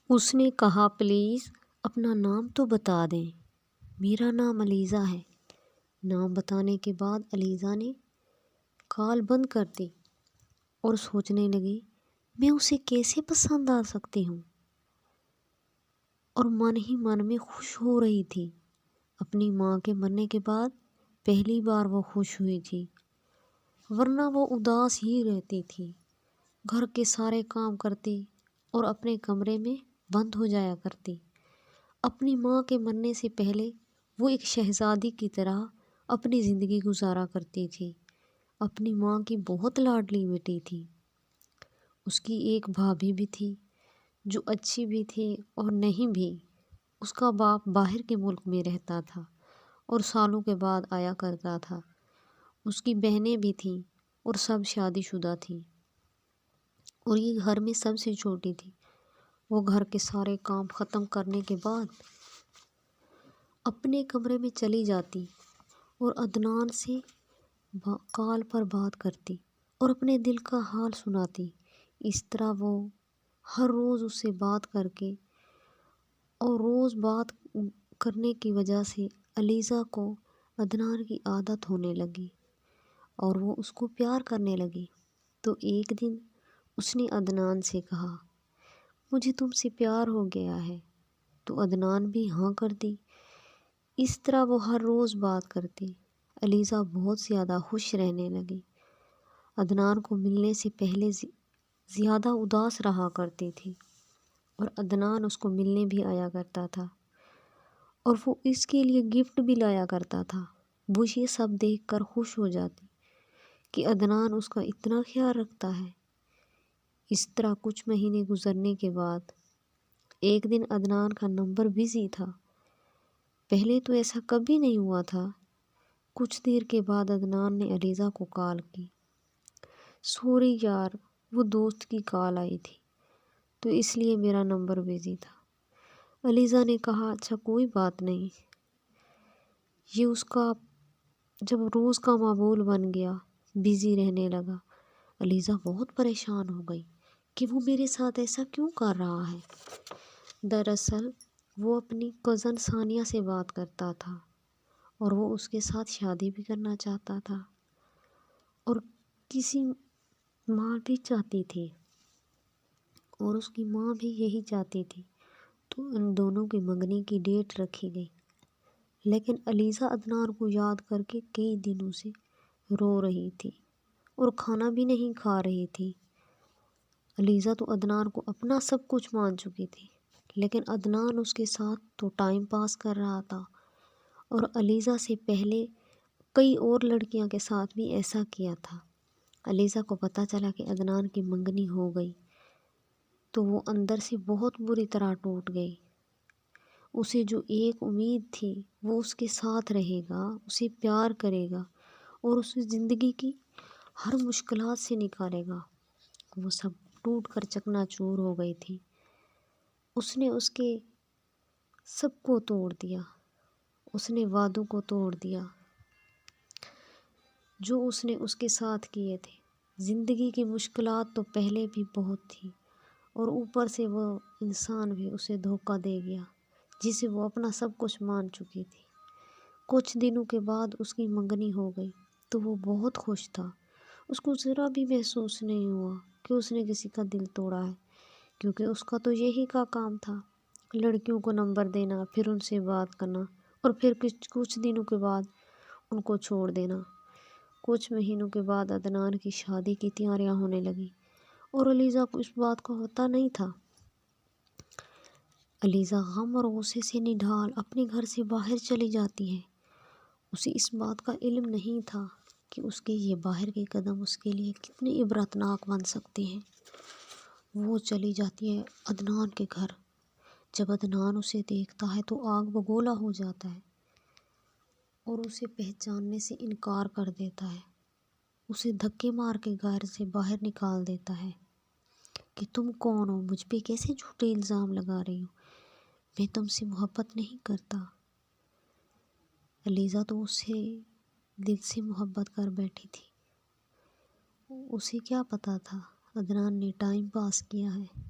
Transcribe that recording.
اس نے کہا پلیز اپنا نام تو بتا دیں۔ میرا نام علیزہ ہے۔ نام بتانے کے بعد علیزہ نے کال بند کر دی اور سوچنے لگی میں اسے کیسے پسند آ سکتی ہوں، اور من ہی من میں خوش ہو رہی تھی۔ اپنی ماں کے مرنے کے بعد پہلی بار وہ خوش ہوئی تھی، ورنہ وہ اداس ہی رہتی تھی۔ گھر کے سارے کام کرتی اور اپنے کمرے میں بند ہو جایا کرتی۔ اپنی ماں کے مرنے سے پہلے وہ ایک شہزادی کی طرح اپنی زندگی گزارا کرتی تھی۔ اپنی ماں کی بہت لاڈلی بیٹی تھی۔ اس کی ایک بھابھی بھی تھی جو اچھی بھی تھی اور نہیں بھی۔ اس کا باپ باہر کے ملک میں رہتا تھا اور سالوں کے بعد آیا کرتا تھا۔ اس کی بہنیں بھی تھیں اور سب شادی شدہ تھیں، اور یہ گھر میں سب سے چھوٹی تھی۔ وہ گھر کے سارے کام ختم کرنے کے بعد اپنے کمرے میں چلی جاتی اور عدنان سے کال پر بات کرتی اور اپنے دل کا حال سناتی۔ اس طرح وہ ہر روز اس سے بات کر کے، اور روز بات کرنے کی وجہ سے علیزہ کو عدنان کی عادت ہونے لگی اور وہ اس کو پیار کرنے لگی۔ تو ایک دن اس نے عدنان سے کہا مجھے تم سے پیار ہو گیا ہے، تو عدنان بھی ہاں کر دی۔ اس طرح وہ ہر روز بات کرتی۔ علیزہ بہت زیادہ خوش رہنے لگی۔ عدنان کو ملنے سے پہلے زیادہ اداس رہا کرتی تھی، اور عدنان اس کو ملنے بھی آیا کرتا تھا، اور وہ اس کے لیے گفٹ بھی لایا کرتا تھا۔ وہ یہ سب دیکھ کر خوش ہو جاتی کہ عدنان اس کا اتنا خیال رکھتا ہے۔ اس طرح کچھ مہینے گزرنے کے بعد ایک دن عدنان کا نمبر بزی تھا۔ پہلے تو ایسا کبھی نہیں ہوا تھا۔ کچھ دیر کے بعد عدنان نے علیزہ کو کال کی۔ سوری یار، وہ دوست کی کال آئی تھی تو اس لیے میرا نمبر بزی تھا۔ علیزہ نے کہا اچھا کوئی بات نہیں۔ یہ اس کا جب روز کا معمول بن گیا، بزی رہنے لگا۔ علیزہ بہت پریشان ہو گئی کہ وہ میرے ساتھ ایسا کیوں کر رہا ہے۔ دراصل وہ اپنی کزن ثانیہ سے بات کرتا تھا، اور وہ اس کے ساتھ شادی بھی کرنا چاہتا تھا، اور کسی ماں بھی چاہتی تھی، اور اس کی ماں بھی یہی چاہتی تھی۔ تو ان دونوں کی منگنی کی ڈیٹ رکھی گئی، لیکن علیزہ عدنان کو یاد کر کے کئی دنوں سے رو رہی تھی اور کھانا بھی نہیں کھا رہی تھی۔ علیزہ تو عدنان کو اپنا سب کچھ مان چکی تھی، لیکن عدنان اس کے ساتھ تو ٹائم پاس کر رہا تھا، اور علیزہ سے پہلے کئی اور لڑکیاں کے ساتھ بھی ایسا کیا تھا۔ علیزہ کو پتہ چلا کہ عدنان کی منگنی ہو گئی تو وہ اندر سے بہت بری طرح ٹوٹ گئی۔ اسے جو ایک امید تھی وہ اس کے ساتھ رہے گا، اسے پیار کرے گا اور اسے زندگی کی ہر مشکلات سے نکالے گا، وہ سب ٹوٹ کر چکنا چور ہو گئی تھی۔ اس نے اس کے سب کو توڑ دیا۔ اس نے وعدوں کو توڑ دیا جو اس نے اس کے ساتھ کیے تھے۔ زندگی کی مشکلات تو پہلے بھی بہت تھی، اور اوپر سے وہ انسان بھی اسے دھوکہ دے گیا جسے وہ اپنا سب کچھ مان چکی تھی۔ کچھ دنوں کے بعد اس کی منگنی ہو گئی تو وہ بہت خوش تھا۔ اس کو ذرا بھی محسوس نہیں ہوا کہ اس نے کسی کا دل توڑا ہے، کیونکہ اس کا تو یہی کا کام تھا، لڑکیوں کو نمبر دینا، پھر ان سے بات کرنا، اور پھر کچھ دنوں کے بعد ان کو چھوڑ دینا۔ کچھ مہینوں کے بعد عدنان کی شادی کی تیاریاں ہونے لگیں، اور علیزہ کو اس بات کا ہوتا نہیں تھا۔ علیزہ غم اور غصے سے نڈھال اپنے گھر سے باہر چلی جاتی ہے۔ اسے اس بات کا علم نہیں تھا کہ اس کے یہ باہر کے قدم اس کے لیے کتنے عبرتناک بن سکتے ہیں۔ وہ چلی جاتی ہے عدنان کے گھر۔ جب عدنان اسے دیکھتا ہے تو آگ بگولا ہو جاتا ہے اور اسے پہچاننے سے انکار کر دیتا ہے۔ اسے دھکے مار کے گھر سے باہر نکال دیتا ہے کہ تم کون ہو، مجھ پہ کیسے جھوٹے الزام لگا رہی ہو، میں تم سے محبت نہیں کرتا۔ علیزہ تو اسے دل سے محبت کر بیٹھی تھی۔ اسے کیا پتا تھا عدنان نے ٹائم پاس کیا ہے۔